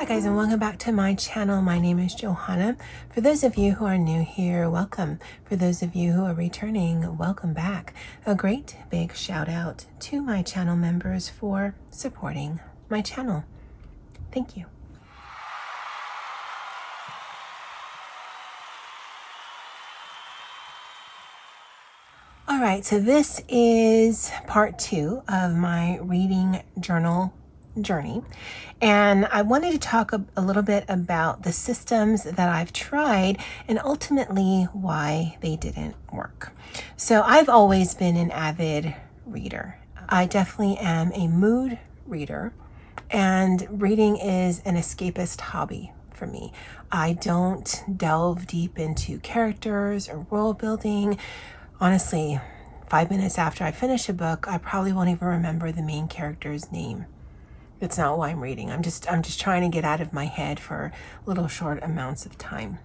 guys, and welcome back to my channel. My name is Johanna. For those of you who are new here, welcome. For those of you who are returning, welcome back. A great big shout out to my channel members for supporting my channel. Thank you. All right, so this is part 2 of my reading journal journey, and I wanted to talk a little bit about the systems that I've tried and ultimately why they didn't work. So I've always been an avid reader. I definitely am a mood reader, and reading is an escapist hobby for me. I don't delve deep into characters or world building. Honestly, 5 minutes after I finish a book, I probably won't even remember the main character's name. That's not why I'm reading. I'm just trying to get out of my head for little short amounts of time.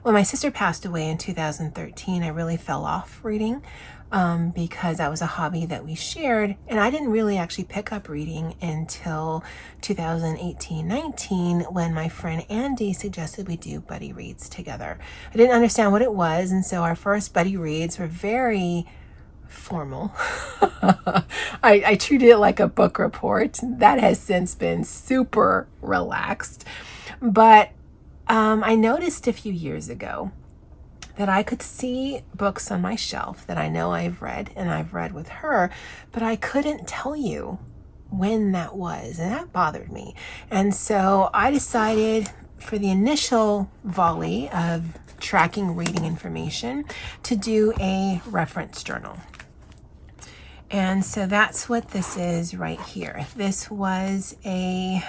When my sister passed away in 2013, I really fell off reading because that was a hobby that we shared, and I didn't really actually pick up reading until 2018-19 when my friend Andie suggested we do buddy reads together. I didn't understand what it was, and so our first buddy reads were very formal. I treated it like a book report. That has since been super relaxed. But I noticed a few years ago that I could see books on my shelf that I know I've read and I've read with her, but I couldn't tell you when that was, and that bothered me. And so I decided for the initial volley of tracking reading information to do a reference journal. And so that's what this is right here. This was a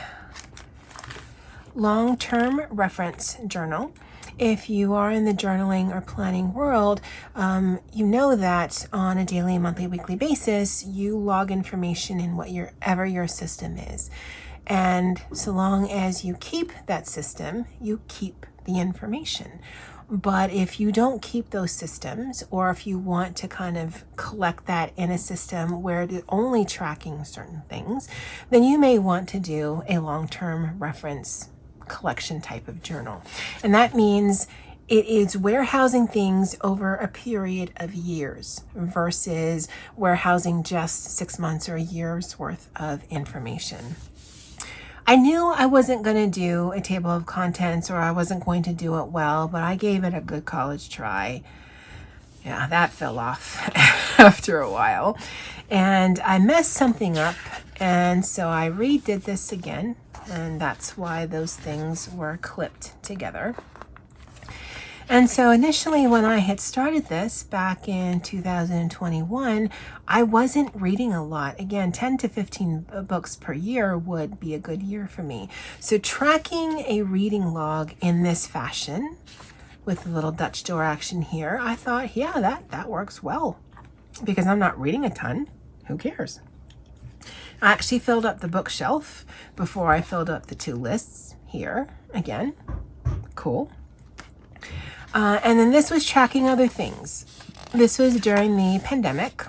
long-term reference journal. If you are in the journaling or planning world, you know that on a daily, monthly, weekly basis, you log information in whatever your system is. And so long as you keep that system, you keep the information. But if you don't keep those systems, or if you want to kind of collect that in a system where it's only tracking certain things, then you may want to do a long-term reference collection type of journal. And that means it is warehousing things over a period of years versus warehousing just 6 months or a year's worth of information. I knew I wasn't going to do a table of contents, or I wasn't going to do it well, but I gave it a good college try. Yeah, that fell off after a while. And I messed something up, and so I redid this again, and that's why those things were clipped together. And so initially when I had started this back in 2021, I wasn't reading a lot. Again, 10 to 15 books per year would be a good year for me. So tracking a reading log in this fashion with a little Dutch door action here, I thought, yeah, that works well because I'm not reading a ton. Who cares? I actually filled up the bookshelf before I filled up the 2 lists here. Again, cool. And then this was tracking other things. This was during the pandemic.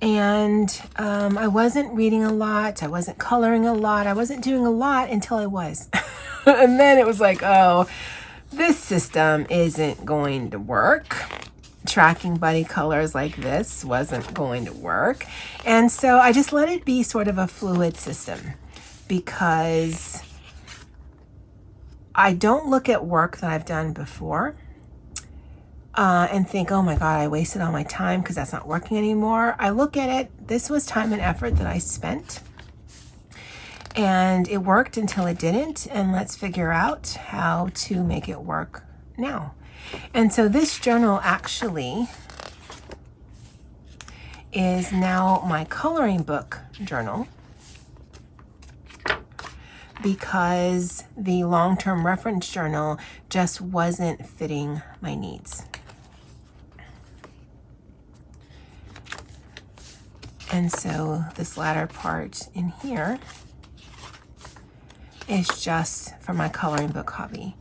And I wasn't reading a lot. I wasn't coloring a lot. I wasn't doing a lot until I was. And then it was like, oh, this system isn't going to work. Tracking buddy colors like this wasn't going to work. And so I just let it be sort of a fluid system because I don't look at work that I've done before and think, oh my God, I wasted all my time because that's not working anymore. I look at it, this was time and effort that I spent, and it worked until it didn't, and let's figure out how to make it work now. And so this journal actually is now my coloring book journal, because the long-term reference journal just wasn't fitting my needs. And so this latter part in here is just for my coloring book hobby.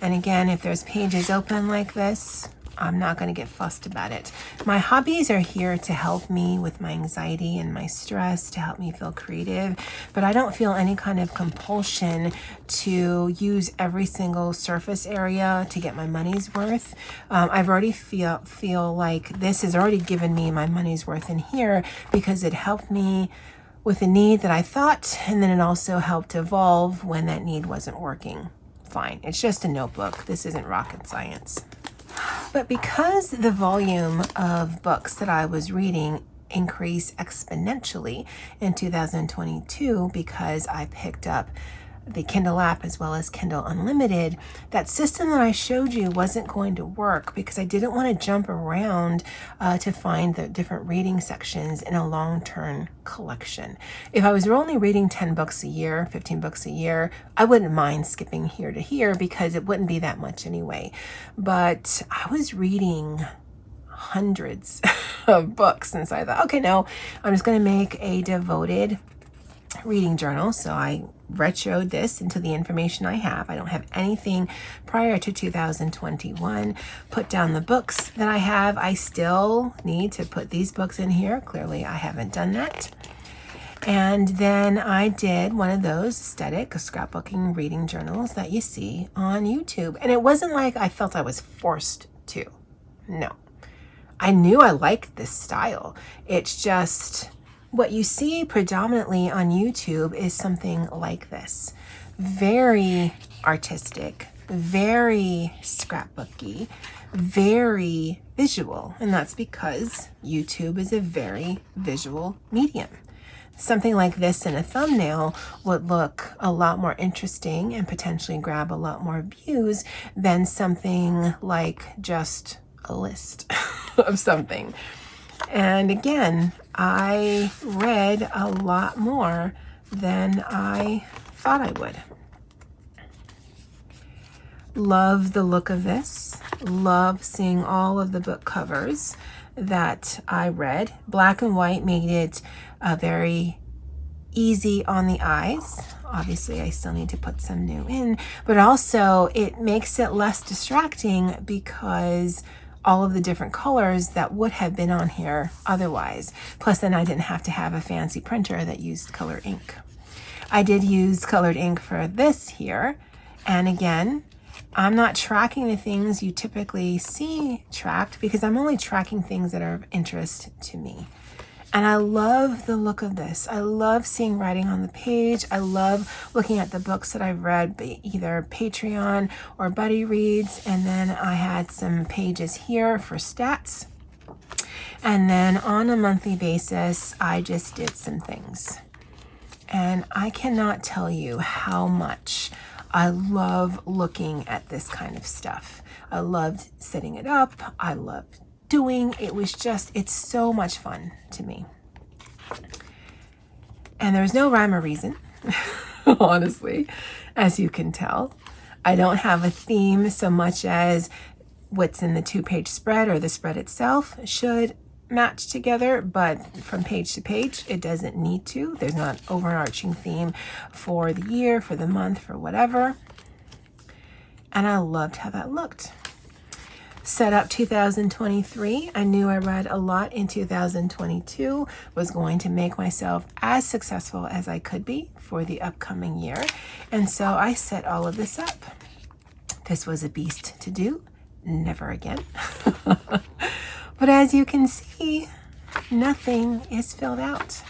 And again, if there's pages open like this, I'm not going to get fussed about it. My hobbies are here to help me with my anxiety and my stress, to help me feel creative, but I don't feel any kind of compulsion to use every single surface area to get my money's worth. I've already feel like this has already given me my money's worth in here because it helped me with a need that I thought, and then it also helped evolve when that need wasn't working. Fine, it's just a notebook. This isn't rocket science. But because the volume of books that I was reading increased exponentially in 2022, because I picked up the Kindle app as well as Kindle Unlimited, that system that I showed you wasn't going to work because I didn't want to jump around to find the different reading sections in a long-term collection. If I was only reading 10 books a year, 15 books a year, I wouldn't mind skipping here to here because it wouldn't be that much anyway. But I was reading hundreds of books, and so I thought, okay, no, I'm just going to make a devoted reading journal. So I retroed this into the information I have. I don't have anything prior to 2021. Put down the books that I have. I still need to put these books in here. Clearly I haven't done that. And then I did one of those aesthetic scrapbooking reading journals that you see on YouTube. And it wasn't like I felt I was forced to. No. I knew I liked this style. It's just what you see predominantly on YouTube is something like this. Very artistic, very scrapbooky, very visual. And that's because YouTube is a very visual medium. Something like this in a thumbnail would look a lot more interesting and potentially grab a lot more views than something like just a list of something. And again, I read a lot more than I thought I would. Love the look of this. Love seeing all of the book covers that I read. Black and white made it very easy on the eyes. Obviously, I still need to put some new in, but also it makes it less distracting because all of the different colors that would have been on here otherwise. Plus, then I didn't have to have a fancy printer that used colored ink. I did use colored ink for this here. And again, I'm not tracking the things you typically see tracked because I'm only tracking things that are of interest to me. And I love the look of this. I love seeing writing on the page. I love looking at the books that I've read, either Patreon or Buddy Reads. And then I had some pages here for stats. And then on a monthly basis, I just did some things. And I cannot tell you how much I love looking at this kind of stuff. I loved setting it up. I loved doing it. It's so much fun to me. And there's no rhyme or reason, honestly, as you can tell. I don't have a theme so much as what's in the 2-page spread or the spread itself should match together, but from page to page, it doesn't need to. There's not an overarching theme for the year, for the month, for whatever. And I loved how that looked. Set up 2023. I knew I read a lot in 2022, was going to make myself as successful as I could be for the upcoming year. And so I set all of this up. This was a beast to do. Never again. But as you can see, nothing is filled out.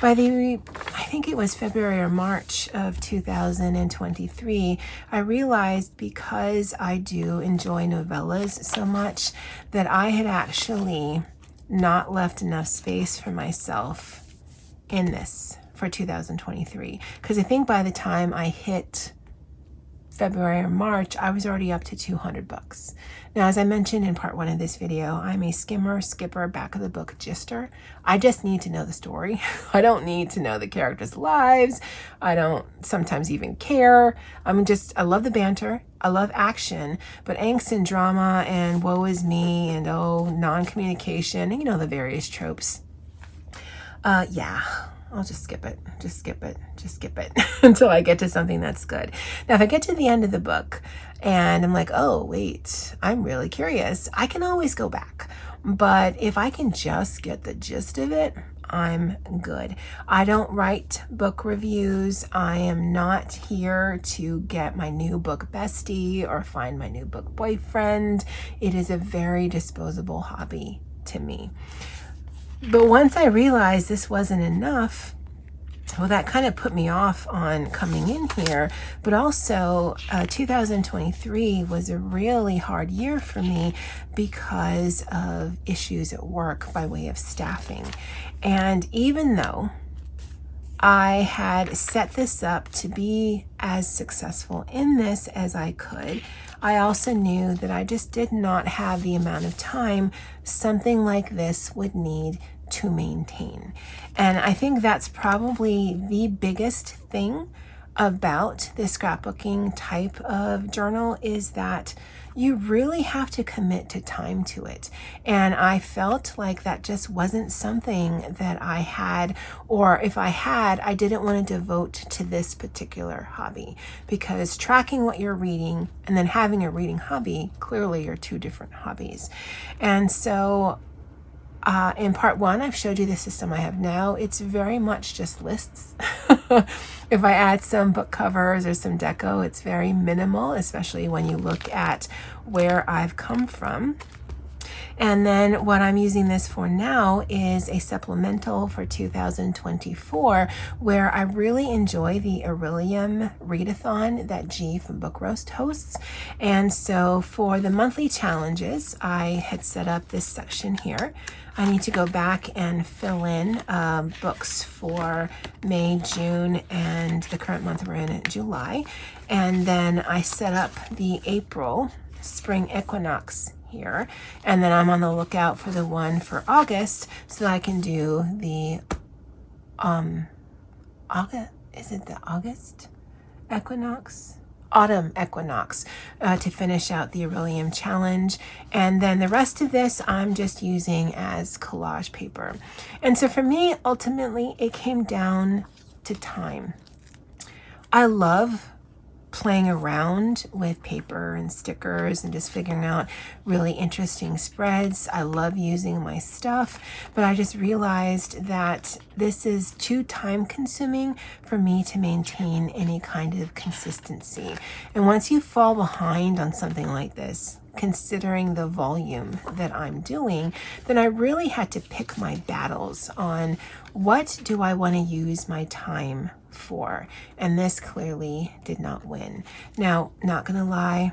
By I think it was February or March of 2023, I realized because I do enjoy novellas so much that I had actually not left enough space for myself in this for 2023. Because I think by the time I hit February or March, I was already up to 200 books. Now, as I mentioned in part 1 of this video, I'm a skimmer, skipper, back of the book gister. I just need to know the story. I don't need to know the characters' lives. I don't sometimes even care. I love the banter. I love action, but angst and drama and woe is me and non-communication, and the various tropes. Yeah, I'll just skip it, just skip it, just skip it until I get to something that's good. Now, if I get to the end of the book and I'm like, oh, wait, I'm really curious, I can always go back. But if I can just get the gist of it, I'm good. I don't write book reviews. I am not here to get my new book bestie or find my new book boyfriend. It is a very disposable hobby to me. But once I realized this wasn't enough, well, that kind of put me off on coming in here. But also 2023 was a really hard year for me because of issues at work by way of staffing. And even though I had set this up to be as successful in this as I could, I also knew that I just did not have the amount of time something like this would need to maintain. And I think that's probably the biggest thing about the scrapbooking type of journal, is that you really have to commit to time to it. And I felt like that just wasn't something that I had, or if I had, I didn't want to devote to this particular hobby, because tracking what you're reading and then having a reading hobby clearly are two different hobbies. And so in part one, I've showed you the system I have now. It's very much just lists. If I add some book covers or some deco, it's very minimal, especially when you look at where I've come from. And then what I'm using this for now is a supplemental for 2024, where I really enjoy the Aurelium readathon that G from Book Roast hosts. And so for the monthly challenges, I had set up this section here. I need to go back and fill in books for May, June, and the current month we're in, July. And then I set up the April spring equinox here, and then I'm on the lookout for the one for August so that I can do the August, is it the August equinox? Autumn equinox to finish out the Aurelium challenge. And then the rest of this I'm just using as collage paper. And so for me, ultimately, it came down to time. I love playing around with paper and stickers and just figuring out really interesting spreads. I love using my stuff, but I just realized that this is too time consuming for me to maintain any kind of consistency. And once you fall behind on something like this, considering the volume that I'm doing, then I really had to pick my battles on what do I want to use my time for. And this clearly did not win. Now, not gonna lie,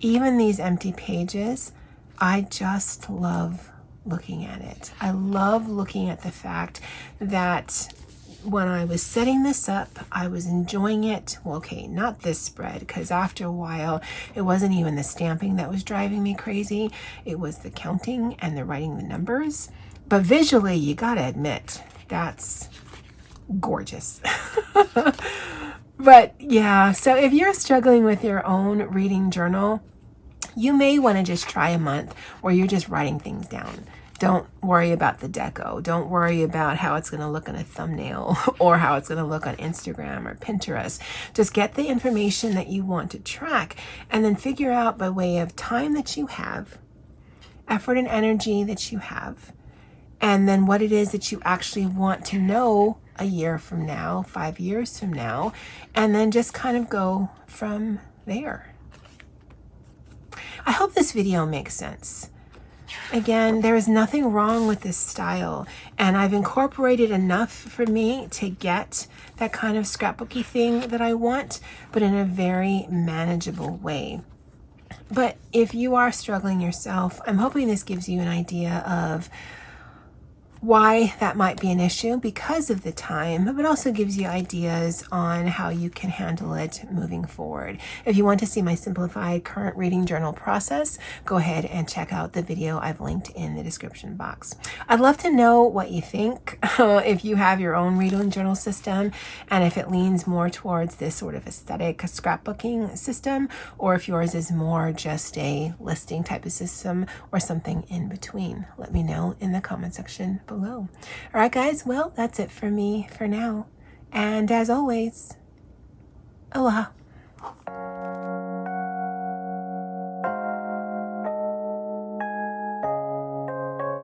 even these empty pages, I just love looking at it. I love looking at the fact that when I was setting this up, I was enjoying it. Well, okay, not this spread, because after a while, it wasn't even the stamping that was driving me crazy. It was the counting and the writing the numbers. But visually, you gotta admit, that's gorgeous. But yeah, so if you're struggling with your own reading journal, you may want to just try a month where you're just writing things down. Don't worry about the deco. Don't worry about how it's going to look in a thumbnail or how it's going to look on Instagram or Pinterest. Just get the information that you want to track and then figure out, by way of time that you have, effort and energy that you have, and then what it is that you actually want to know a year from now, 5 years from now, and then just kind of go from there. I hope this video makes sense. Again, there is nothing wrong with this style, and I've incorporated enough for me to get that kind of scrapbooky thing that I want, but in a very manageable way. But if you are struggling yourself, I'm hoping this gives you an idea of why that might be an issue because of the time, but also gives you ideas on how you can handle it moving forward. If you want to see my simplified current reading journal process, go ahead and check out the video I've linked in the description box. I'd love to know what you think, if you have your own reading journal system, and if it leans more towards this sort of aesthetic scrapbooking system, or if yours is more just a listing type of system or something in between. Let me know in the comment section below. below. All right, guys. Well, that's it for me for now. And as always, aloha.